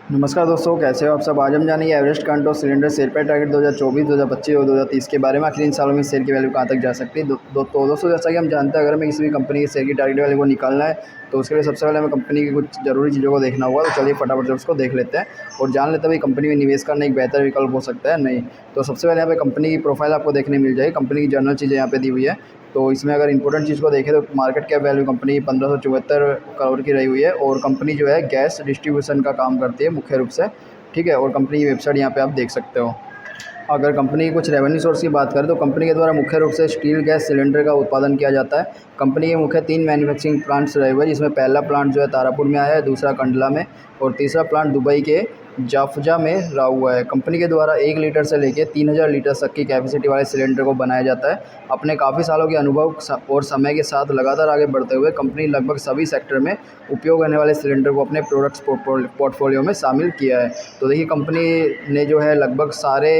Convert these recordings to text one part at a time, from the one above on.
नमस्कार दोस्तों, कैसे हो आप सब। आज हम जानेंगे एवरेस्ट कांटो सिलेंडर शेयर प्राइस टारगेट 2024, 2025 और 2030 के बारे में। आखिरी इन सालों में शेयर की वैल्यू कहाँ तक जा सकती है। तो दोस्तों, जैसा कि हम जानते हैं, अगर हमें किसी भी कंपनी के शेयर की टारगेट वैल्यू को निकालना है तो उसके लिए सबसे पहले हमें कंपनी की कुछ ज़रूरी चीज़ों को देखना होगा। तो चलिए फटाफट से उसको देख लेते हैं और जान लेते हैं भाई कंपनी में निवेश करना एक बेहतर विकल्प हो सकता है नहीं। तो सबसे पहले यहाँ पे कंपनी की प्रोफाइल आपको देखने मिल जाएगी। कंपनी की जनरल चीज़ें यहाँ पे दी हुई है। तो इसमें अगर इंपॉर्टेंट चीज़ को देखें तो मार्केट कैप वैल्यू कंपनी की 1574 करोड़ की रही हुई है और कंपनी जो है गैस डिस्ट्रीब्यूशन का काम करती है मुख्य रूप से। ठीक है, और कंपनी की वेबसाइट यहाँ पे आप देख सकते हो। अगर कंपनी की कुछ रेवेन्यू सोर्स की बात करें तो कंपनी के द्वारा मुख्य रूप से स्टील गैस सिलेंडर का उत्पादन किया जाता है। कंपनी के मुख्य 3 मैन्युफैक्चरिंग प्लांट्स रहे हुए हैं, जिसमें पहला प्लांट जो है तारापुर में आया है, दूसरा कंडला में और तीसरा प्लांट दुबई के जाफजा में रहा हुआ है। कंपनी के द्वारा 1 लीटर से लेकर 3000 लीटर तक की कैपेसिटी वाले सिलेंडर को बनाया जाता है। अपने काफ़ी सालों के अनुभव और समय के साथ लगातार आगे बढ़ते हुए कंपनी लगभग सभी सेक्टर में उपयोग होने वाले सिलेंडर को अपने प्रोडक्ट्स पोर्टफोलियो में शामिल किया है। तो देखिए, कंपनी ने जो है लगभग सारे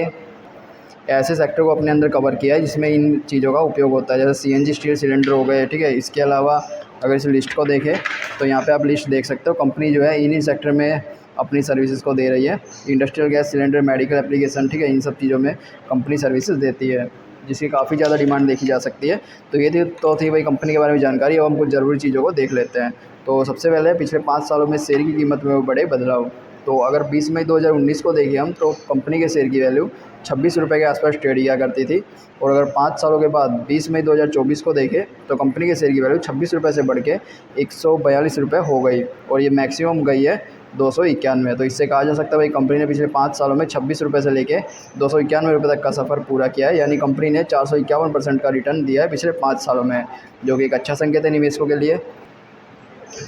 ऐसे सेक्टर को अपने अंदर कवर किया है जिसमें इन चीज़ों का उपयोग होता है, जैसे सीएनजी स्टील सिलेंडर हो गए। ठीक है, इसके अलावा अगर इस लिस्ट को देखें तो यहाँ पे आप लिस्ट देख सकते हो। कंपनी जो है इन्हीं सेक्टर में अपनी सर्विसेज को दे रही है। Industrial gas cylinder, medical application, ठीक है, इन सब चीज़ों में कंपनी सर्विसेज देती है, जिसकी काफ़ी ज़्यादा डिमांड देखी जा सकती है। तो ये थी भाई कंपनी के बारे में जानकारी। अब हम कुछ ज़रूरी चीज़ों को देख लेते हैं। तो सबसे पहले पिछले 5 सालों में शेयर की कीमत में बड़े बदलाव। तो अगर 20 मई 2019 को देखें हम तो कंपनी के शेयर की वैल्यू 26 रुपये के आसपास ट्रेड किया करती थी। और अगर 5 सालों के बाद 20 मई 2024 को देखें तो कंपनी के शेयर की वैल्यू 26 रुपये से बढ़ के 142 रुपये हो गई और ये मैक्सिमम गई है 291। तो इससे कहा जा सकता है भाई कंपनी ने पिछले 5 सालों में 26 रुपये से लेके 291 रुपये तक का सफ़र पूरा किया है। यानी कंपनी ने 451% का रिटर्न दिया है पिछले 5 सालों में, जो कि एक अच्छा संकेत है निवेशकों के लिए।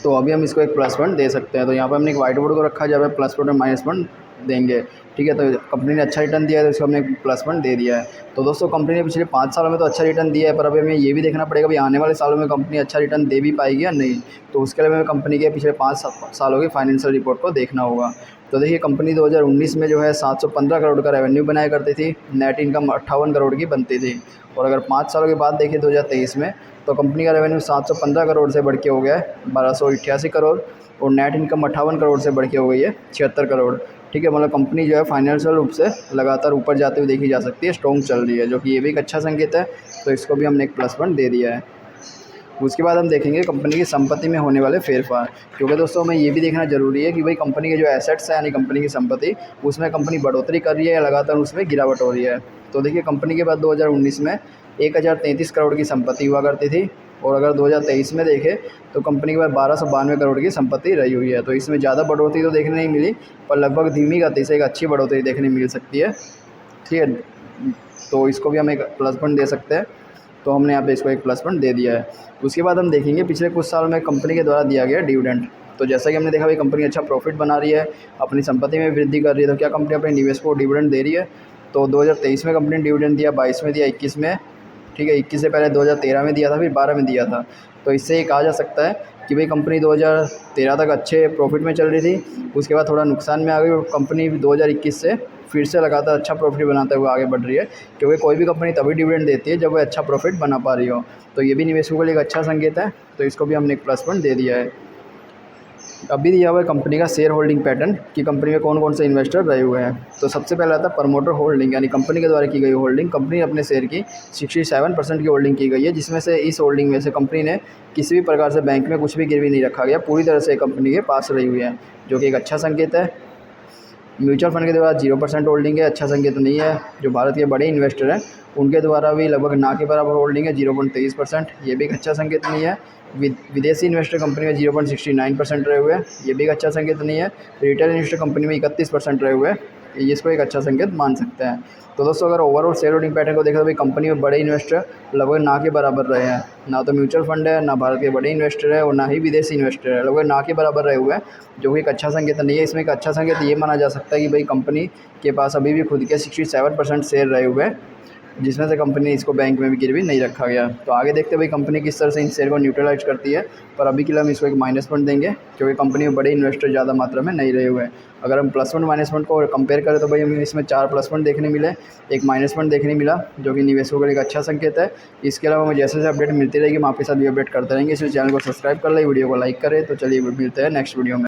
तो अभी हम इसको एक प्लस पॉइंट दे सकते हैं। तो यहाँ पर हमने एक वाइट बोर्ड को रखा जहाँ पे प्लस पॉइंट और माइनस पॉइंट देंगे। ठीक है, तो कंपनी ने अच्छा रिटर्न दिया है तो इसको हमने प्लस पॉइंट दे दिया है। तो दोस्तों, कंपनी ने पिछले 5 सालों में तो अच्छा रिटर्न दिया है, पर अभी हमें ये भी देखना पड़ेगा भाई आने वाले सालों में कंपनी अच्छा रिटर्न दे भी पाएगी या नहीं। तो उसके लिए हमें कंपनी के पिछले 5 सालों की फाइनेंशियल रिपोर्ट को देखना होगा। तो देखिए, कंपनी 2019 में जो है 715 करोड़ का रेवेन्यू बनाया करती थी, नेट इनकम 58 करोड़ की बनती थी। और अगर 5 सालों के बाद देखें 2023 में तो कंपनी का रेवेन्यू 715 करोड़ से बढ़ के हो गया है 1288 करोड़ और नेट इनकम 58 करोड़ से बढ़ के हो गई है 76 करोड़। ठीक है, मतलब कंपनी जो है फाइनेंशियल रूप से लगातार ऊपर जाते हुए देखी जा सकती है, स्ट्रॉन्ग चल रही है, जो कि ये भी एक अच्छा संकेत है। तो इसको भी हमने एक प्लस पॉइंट दे दिया है। उसके बाद हम देखेंगे कंपनी की संपत्ति में होने वाले फेरफार, क्योंकि दोस्तों हमें ये भी देखना ज़रूरी है कि भाई कंपनी के जो एसेट्स हैं यानी कंपनी की संपत्ति, उसमें कंपनी बढ़ोतरी कर रही है या लगातार उसमें गिरावट हो रही है। तो देखिए, कंपनी के बाद 2019 में 1033 करोड़ की संपत्ति हुआ करती थी और अगर 2023 में देखें तो कंपनी के पास 1292 करोड़ की संपत्ति रही हुई है। तो इसमें ज़्यादा बढ़ोतरी तो देखने नहीं मिली, पर लगभग धीमी गति से एक अच्छी बढ़ोतरी देखने मिल सकती है। ठीक है, तो इसको भी हम एक प्लस पॉइंट दे सकते हैं। तो हमने यहाँ पे इसको एक प्लस पॉइंट दे दिया है। उसके बाद हम देखेंगे पिछले कुछ साल में कंपनी के द्वारा दिया गया डिविडेंड। तो जैसा कि हमने देखा भाई कंपनी अच्छा प्रॉफिट बना रही है, अपनी संपत्ति में वृद्धि कर रही है, तो क्या कंपनी अपने निवेश को डिविडेंड दे रही है। तो 2023 में कंपनी ने डिविडेंड दिया, 22 में दिया, 21 में। ठीक है, 21 से पहले 2013 में दिया था, फिर 12 में दिया था। तो इससे ये कहा जा सकता है कि भाई कंपनी 2013 तक अच्छे प्रॉफिट में चल रही थी, उसके बाद थोड़ा नुकसान में आ गई और कंपनी 2021 से फिर से लगातार अच्छा प्रॉफिट बनाते हुए आगे बढ़ रही है, क्योंकि कोई भी कंपनी तभी डिविडेंड देती है जब वो अच्छा प्रॉफिट बना पा रही हो। तो ये भी निवेशकों के लिए एक अच्छा संकेत है। तो इसको भी हमने एक प्लस पॉइंट दे दिया है। अभी दिया हुआ है कंपनी का शेयर होल्डिंग पैटर्न कि कंपनी में कौन कौन से इन्वेस्टर रहे हुए हैं। तो सबसे पहला आता है प्रमोटर होल्डिंग, यानी कंपनी के द्वारा की गई होल्डिंग। कंपनी अपने शेयर की 67% की होल्डिंग की गई है, जिसमें से इस होल्डिंग में से कंपनी ने किसी भी प्रकार से बैंक में कुछ भी गिरवी नहीं रखा गया, पूरी तरह से कंपनी के पास रही हुई है, जो कि एक अच्छा संकेत है। म्यूचुअल फंड के द्वारा 0% होल्डिंग है, अच्छा संकेत नहीं है। जो भारत के बड़े इन्वेस्टर हैं उनके द्वारा भी लगभग ना के बराबर होल्डिंग है, 0.23%, ये भी एक अच्छा संकेत नहीं है। विदेशी इन्वेस्टर कंपनी में 0.69% रहे हुए हैं, ये भी एक अच्छा संकेत नहीं है। रिटेल इन्वेस्टर कंपनी में 31% रहे हुए हैं, इसको एक अच्छा संकेत मान सकते हैं। तो दोस्तों, अगर ओवरऑल शेयर होल्डिंग पैटर्न को देखा तो भाई कंपनी में बड़े इन्वेस्टर लगभग ना के बराबर रहे हैं। ना तो म्यूचुअल फंड है, ना भारत के बड़े इन्वेस्टर है और ना ही विदेशी इन्वेस्टर है, लगभग ना के बराबर रहे हुए हैं, जो कि एक अच्छा संकेत नहीं है। इसमें एक अच्छा संकेत ये माना जा सकता है कि भाई कंपनी के पास अभी भी खुद के 67% शेयर रहे हुए हैं, जिसमें से कंपनी ने इसको बैंक में भी गिरवी नहीं रखा गया। तो आगे देखते हैं भाई कंपनी किस तरह से इन शेयर को न्यूट्रलाइज करती है, पर अभी के लिए हम इसको एक माइनस पॉइंट देंगे, क्योंकि कंपनी में बड़े इन्वेस्टर ज़्यादा मात्रा में नहीं रहे हुए हैं। अगर हम प्लस पॉइंट माइनस पॉइंट को कंपेयर करें तो भाई हमें इसमें 4 प्लस पॉइंट देखने मिले, एक माइनस पॉइंट देखने मिला, जो कि निवेशकों के लिए एक अच्छा संकेत है। इसके अलावा हमें जैसे जैसे अपडेट मिलती रहेगी हम आपके साथ भी अपडेट करते रहेंगे, इसलिए चैनल को सब्सक्राइब कर लें, वीडियो को लाइक करें। तो चलिए मिलते हैं नेक्स्ट वीडियो में।